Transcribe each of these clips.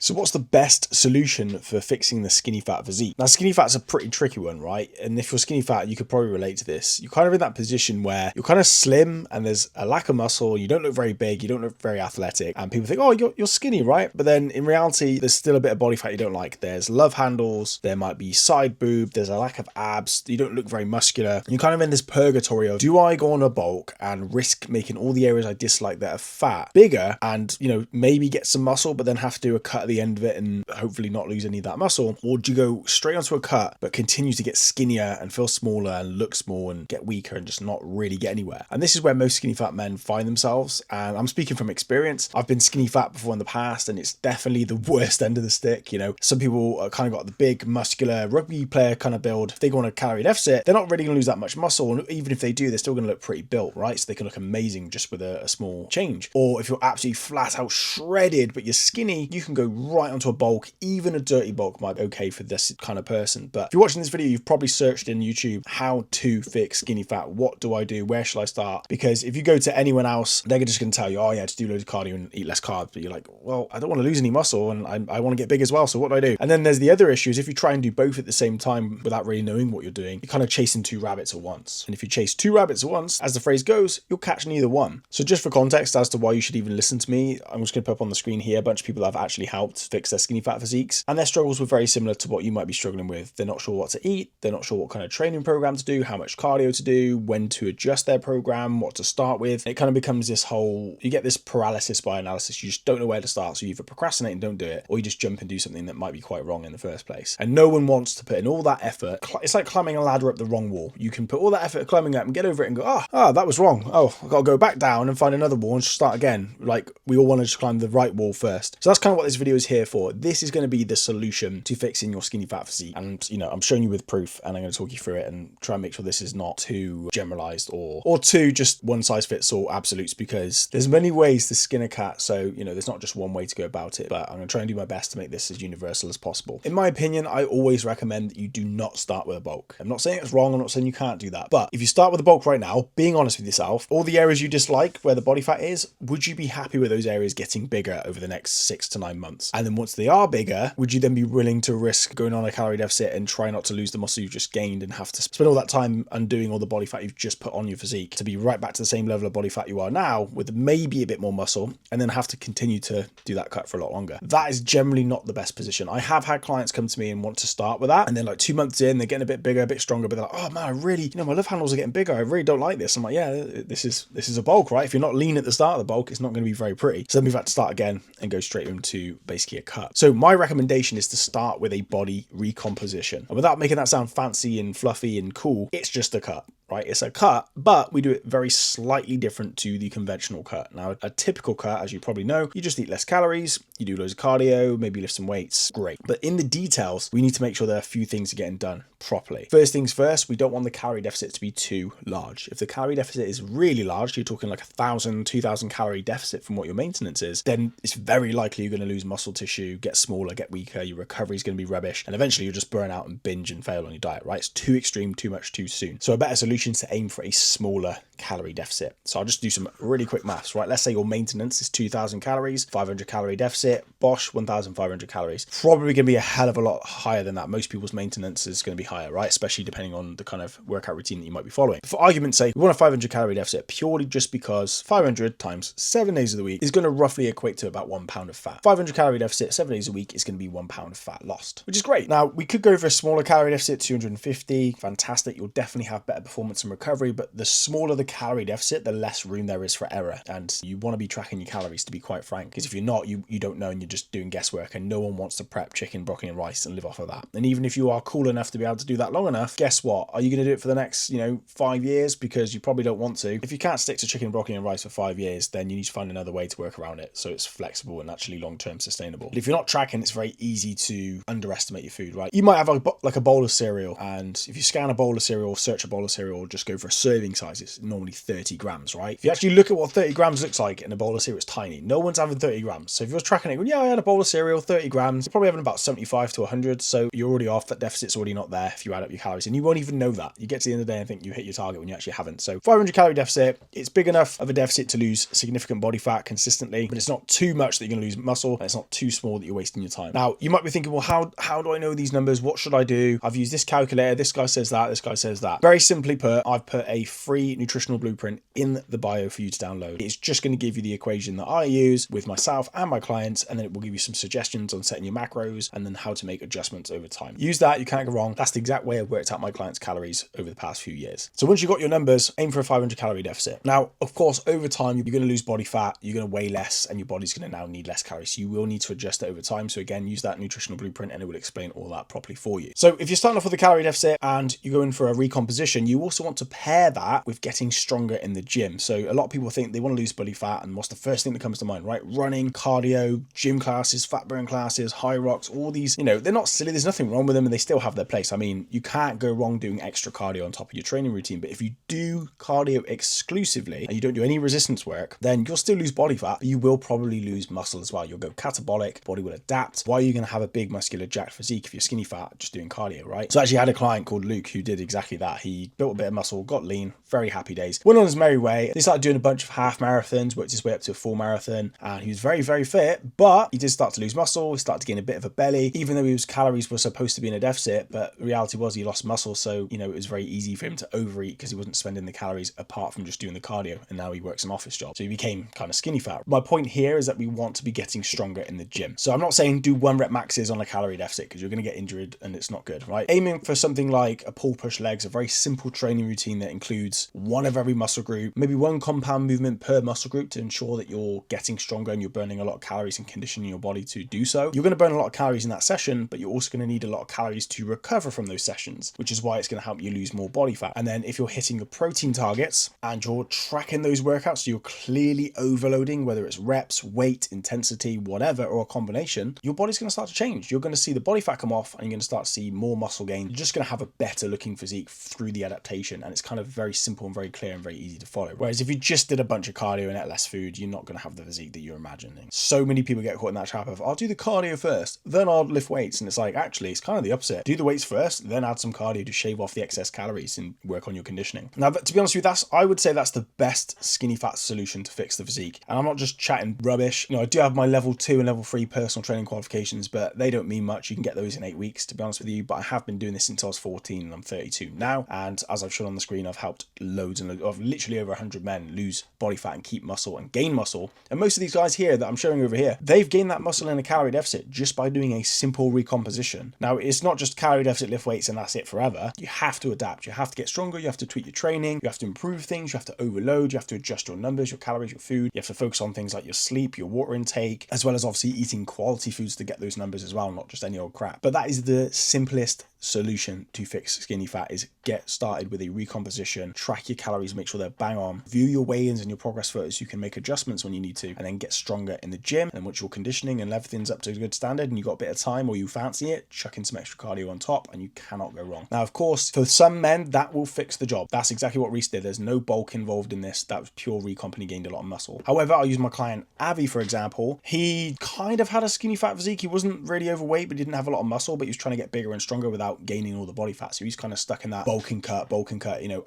So what's the best solution for fixing the skinny fat physique? Now, skinny fat's a pretty tricky one, right? And if you're skinny fat, you could probably relate to this. You're kind of in that position where you're kind of slim and there's a lack of muscle. You don't look very big. You don't look very athletic. And people think, oh, you're skinny, right? But then in reality, there's still a bit of body fat you don't like. There's love handles. There might be side boob. There's a lack of abs. You don't look very muscular. You're kind of in this purgatory of, do I go on a bulk and risk making all the areas I dislike that are fat bigger and, maybe get some muscle, but then have to do a cut at the end of it and hopefully not lose any of that muscle? Or do you go straight onto a cut but continue to get skinnier and feel smaller and look small and get weaker and just not really get anywhere? And this is where most skinny fat men find themselves, and I'm speaking from experience. I've been skinny fat before in the past, and it's definitely the worst end of the stick. Some people kind of got the big muscular rugby player kind of build. If they go on a calorie deficit, they're not really going to lose that much muscle, and even if they do, they're still going to look pretty built, right? So they can look amazing just with a small change. Or if you're absolutely flat out shredded but you're skinny, you can go right onto a bulk. Even a dirty bulk might be okay for this kind of person. But if you're watching this video, you've probably searched in YouTube how to fix skinny fat. What do I do? Where should I start? Because if you go to anyone else, they're just going to tell you, oh yeah, just do loads of cardio and eat less carbs. But you're like, well, I don't want to lose any muscle and I want to get big as well. So what do I do? And then there's the other issue is if you try and do both at the same time without really knowing what you're doing, you're kind of chasing two rabbits at once. And if you chase two rabbits at once, as the phrase goes, you'll catch neither one. So just for context as to why you should even listen to me, I'm just going to put up on the screen here a bunch of people that have actually helped fix their skinny fat physiques, and their struggles were very similar to what you might be struggling with. They're not sure what to eat, they're not sure what kind of training program to do, how much cardio to do, when to adjust their program, what to start with. It kind of becomes this whole, you get this paralysis by analysis. You just don't know where to start, so you either procrastinate and don't do it, or you just jump and do something that might be quite wrong in the first place. And no one wants to put in all that effort. It's like climbing a ladder up the wrong wall. You can put all that effort climbing up and get over it and go, that was wrong. Oh, I've got to go back down and find another wall and start again. Like, we all want to just climb the right wall first. So that's kind of what this video is here for. This is going to be the solution to fixing your skinny fat physique. And, I'm showing you with proof, and I'm going to talk you through it and try and make sure this is not too generalized or too just one size fits all absolutes, because there's many ways to skin a cat. So, there's not just one way to go about it, but I'm going to try and do my best to make this as universal as possible. In my opinion, I always recommend that you do not start with a bulk. I'm not saying it's wrong. I'm not saying you can't do that. But if you start with a bulk right now, being honest with yourself, all the areas you dislike where the body fat is, would you be happy with those areas getting bigger over the next 6 to 9 months? And then once they are bigger, would you then be willing to risk going on a calorie deficit and try not to lose the muscle you've just gained and have to spend all that time undoing all the body fat you've just put on your physique to be right back to the same level of body fat you are now with maybe a bit more muscle, and then have to continue to do that cut for a lot longer? That is generally not the best position. I have had clients come to me and want to start with that, and then like 2 months in, they're getting a bit bigger, a bit stronger, but they're like, oh man, I really, my love handles are getting bigger. I really don't like this. I'm like, yeah, this is a bulk, right? If you're not lean at the start of the bulk, it's not going to be very pretty. So then we've had to start again and go straight into basically a cut. So my recommendation is to start with a body recomposition. And without making that sound fancy and fluffy and cool, it's just a cut. Right, it's a cut, but we do it very slightly different to the conventional cut. Now, a typical cut, as you probably know, you just eat less calories, you do loads of cardio, maybe lift some weights, great. But in the details, we need to make sure there are a few things getting done properly. First things first, we don't want the calorie deficit to be too large. If the calorie deficit is really large, you're talking like 1,000, 2,000 calorie deficit from what your maintenance is, then it's very likely you're going to lose muscle tissue, get smaller, get weaker, your recovery is going to be rubbish, and eventually you'll just burn out and binge and fail on your diet, right? It's too extreme, too much, too soon. So a better solution is to aim for a smaller calorie deficit. So I'll just do some really quick maths, right? Let's say your maintenance is 2,000 calories, 500 calorie deficit, bosh, 1,500 calories. Probably going to be a hell of a lot higher than that. Most people's maintenance is going to be higher, right? Especially depending on the kind of workout routine that you might be following. For argument's sake, we want a 500 calorie deficit purely just because 500 times 7 days of the week is going to roughly equate to about 1 pound of fat. 500 calorie deficit 7 days a week is going to be 1 pound of fat lost, which is great. Now, we could go for a smaller calorie deficit, 250, fantastic. You'll definitely have better performance and recovery, but the smaller the calorie deficit, the less room there is for error. And you want to be tracking your calories, to be quite frank, because if you're not, you don't know and you're just doing guesswork, and no one wants to prep chicken, broccoli and rice and live off of that. And even if you are cool enough to be able to do that long enough, guess what? Are you going to do it for the next, 5 years? Because you probably don't want to. If you can't stick to chicken, broccoli and rice for 5 years, then you need to find another way to work around it so it's flexible and actually long-term sustainable. But if you're not tracking, it's very easy to underestimate your food, right? You might have like a bowl of cereal, and if you scan a bowl of cereal, search a bowl of cereal, or just go for a serving size, it's normally 30 grams, right? If you actually look at what 30 grams looks like in a bowl of cereal, it's tiny. No one's having 30 grams. So if you're tracking it, going, yeah, I had a bowl of cereal, 30 grams, you're probably having about 75 to 100. So you're already off. That deficit's already not there if you add up your calories. And you won't even know that. You get to the end of the day and think you hit your target when you actually haven't. So 500 calorie deficit, it's big enough of a deficit to lose significant body fat consistently, but it's not too much that you're going to lose muscle, and it's not too small that you're wasting your time. Now, you might be thinking, well, how do I know these numbers? What should I do? I've used this calculator. This guy says that. This guy says that. Very simply put, I've put a free nutritional blueprint in the bio for you to download. It's just going to give you the equation that I use with myself and my clients, and then it will give you some suggestions on setting your macros and then how to make adjustments over time. Use that. You can't go wrong. That's the exact way I've worked out my clients' calories over the past few years. So once you've got your numbers, aim for a 500 calorie deficit. Now, of course, over time, you're going to lose body fat, you're going to weigh less, and your body's going to now need less calories. So you will need to adjust it over time. So again, use that nutritional blueprint and it will explain all that properly for you. So if you're starting off with a calorie deficit and you're going for a recomposition, you also want to pair that with getting stronger in the gym. So a lot of people think they want to lose body fat, and what's the first thing that comes to mind, right? Running, cardio, gym classes, fat burn classes, high rocks, all these, they're not silly. There's nothing wrong with them and they still have their place. I mean, you can't go wrong doing extra cardio on top of your training routine, but if you do cardio exclusively and you don't do any resistance work, then you'll still lose body fat, but you will probably lose muscle as well. You'll go catabolic, body will adapt. Why are you going to have a big muscular jacked physique if you're skinny fat just doing cardio, right? So I actually had a client called Luke who did exactly that. He built a bit of muscle, got lean, very happy days, went on his merry way. He started doing a bunch of half marathons, worked his way up to a full marathon, and he was very, very fit, but he did start to lose muscle. He started to gain a bit of a belly, even though his calories were supposed to be in a deficit, but the reality was he lost muscle. So, it was very easy for him to overeat because he wasn't spending the calories apart from just doing the cardio, and now he works an office job. So he became kind of skinny fat. My point here is that we want to be getting stronger in the gym. So I'm not saying do 1 rep maxes on a calorie deficit because you're going to get injured and it's not good, right? Aiming for something like a pull push legs, a very simple training routine that includes one of every muscle group, maybe 1 compound movement per muscle group to ensure that you're getting stronger and you're burning a lot of calories and conditioning your body to do so. You're going to burn a lot of calories in that session, but you're also going to need a lot of calories to recover from those sessions, which is why it's going to help you lose more body fat. And then if you're hitting your protein targets and you're tracking those workouts, so you're clearly overloading, whether it's reps, weight, intensity, whatever, or a combination, your body's going to start to change. You're going to see the body fat come off and you're going to start to see more muscle gain. You're just going to have a better looking physique through the adaptation. And it's kind of very simple and very clear and very easy to follow. Whereas if you just did a bunch of cardio and ate less food, you're not going to have the physique that you're imagining. So many people get caught in that trap of, I'll do the cardio first, then I'll lift weights. And it's like, actually, it's kind of the opposite. Do the weights first, then add some cardio to shave off the excess calories and work on your conditioning. Now, to be honest with you, I would say that's the best skinny fat solution to fix the physique. And I'm not just chatting rubbish. I do have my level 2 and level 3 personal training qualifications, but they don't mean much. You can get those in 8 weeks, to be honest with you. But I have been doing this since I was 14 and I'm 32 now. And as I've shown on the screen, I've helped loads and loads of literally over 100 men lose body fat and keep muscle and gain muscle. And most of these guys here that I'm showing over here, they've gained that muscle in a calorie deficit just by doing a simple recomposition. Now, it's not just calorie deficit, lift weights, and that's it forever. You have to adapt. You have to get stronger. You have to tweak your training. You have to improve things. You have to overload. You have to adjust your numbers, your calories, your food. You have to focus on things like your sleep, your water intake, as well as obviously eating quality foods to get those numbers as well, not just any old crap. But that is the simplest solution to fix skinny fat, is get started with a recomposition, track your calories, make sure they're bang on, view your weigh-ins and your progress photos so you can make adjustments when you need to, and then get stronger in the gym. And once your conditioning and everything's up to a good standard and you've got a bit of time or you fancy it, chuck in some extra cardio on top and you cannot go wrong. Now, of course, for some men, that will fix the job. That's exactly what Reese did. There's no bulk involved in this. That was pure recomp and he gained a lot of muscle. However, I'll use my client Avi, for example. He kind of had a skinny fat physique. He wasn't really overweight, but he didn't have a lot of muscle, but he was trying to get bigger and stronger without gaining all the body fat. So he's kind of stuck in that bulk and cut,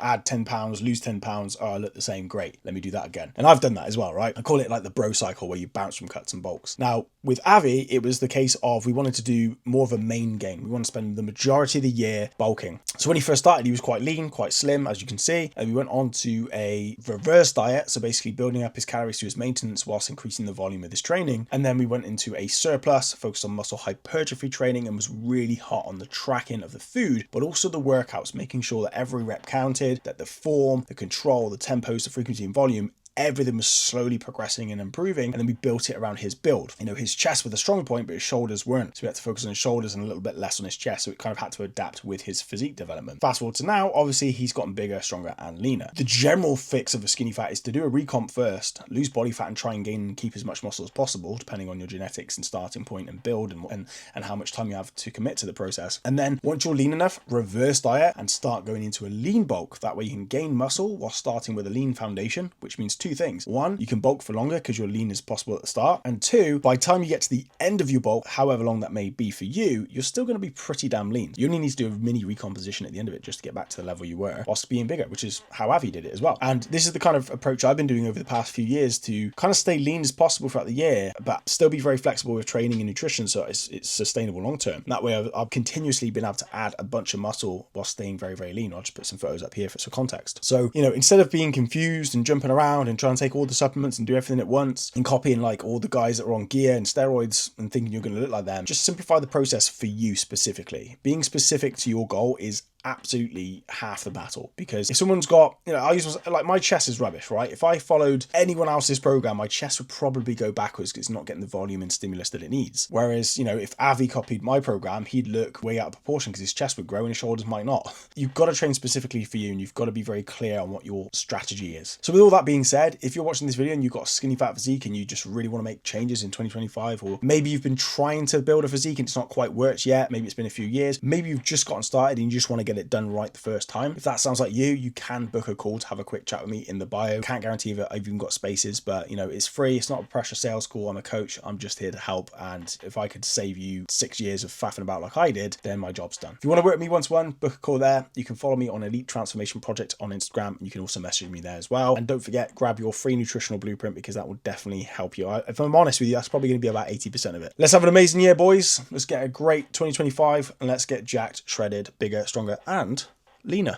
add 10 pounds, lose 10 pounds. Oh, I look the same. Great. Let me do that again. And I've done that as well, right? I call it like the bro cycle where you bounce from cuts and bulks. Now, with Avi, it was the case of we wanted to do more of a main gain. We want to spend the majority of the year bulking. So when he first started, he was quite lean, quite slim, as you can see. And we went on to a reverse diet. So basically building up his calories to his maintenance whilst increasing the volume of his training. And then we went into a surplus, focused on muscle hypertrophy training, and was really hot on the tracking of the food, but also the workouts, making sure that every rep counted, that the form, the control, the tempos, the frequency and volume, everything was slowly progressing and improving, and then we built it around his build. You know, his chest was a strong point, but his shoulders weren't. So we had to focus on his shoulders and a little bit less on his chest. So it kind of had to adapt with his physique development. Fast forward to now, obviously he's gotten bigger, stronger, and leaner. The general fix of a skinny fat is to do a recomp first, lose body fat, and try and gain and keep as much muscle as possible, depending on your genetics and starting point and build and how much time you have to commit to the process. And then once you're lean enough, reverse diet and start going into a lean bulk. That way you can gain muscle while starting with a lean foundation, which means two things. One, you can bulk for longer because you're lean as possible at the start. And two, by the time you get to the end of your bulk, however long that may be for you, you're still going to be pretty damn lean. You only need to do a mini recomposition at the end of it just to get back to the level you were whilst being bigger, which is how Avi did it as well. And this is the kind of approach I've been doing over the past few years to kind of stay lean as possible throughout the year, but still be very flexible with training and nutrition so it's sustainable long term. That way I've continuously been able to add a bunch of muscle while staying very, very lean. I'll just put some photos up here for some context. So, you know, instead of being confused and jumping around and trying to take all the supplements and do everything at once and copying like all the guys that are on gear and steroids and thinking you're going to look like them, just simplify the process for you specifically. Being specific to your goal is absolutely half the battle, because if someone's got, you know, I use like my chest is rubbish, right? If I followed anyone else's program, my chest would probably go backwards because it's not getting the volume and stimulus that it needs. Whereas, you know, if Avi copied my program, he'd look way out of proportion because his chest would grow and his shoulders might not. You've got to train specifically for you, and you've got to be very clear on what your strategy is. So with all that being said, if you're watching this video and you've got a skinny fat physique and you just really want to make changes in 2025, or maybe you've been trying to build a physique and it's not quite worked yet, maybe it's been a few years, maybe you've just gotten started and you just want to get it done right the first time. If that sounds like you can book a call to have a quick chat with me in the bio. Can't guarantee that I've even got spaces, but you know, it's free. It's not a pressure sales call. I'm a coach. I'm just here to help. And if I could save you 6 years of faffing about like I did, then my job's done. If you want to work with me one-to-one, book a call there. You can follow me on Elite Transformation Project on Instagram, and you can also message me there as well. And don't forget, grab your free nutritional blueprint because that will definitely help you. If I'm honest with you, that's probably going to be about 80% of it. Let's have an amazing year, boys. Let's get a great 2025 and let's get jacked, shredded, bigger, stronger, and leaner.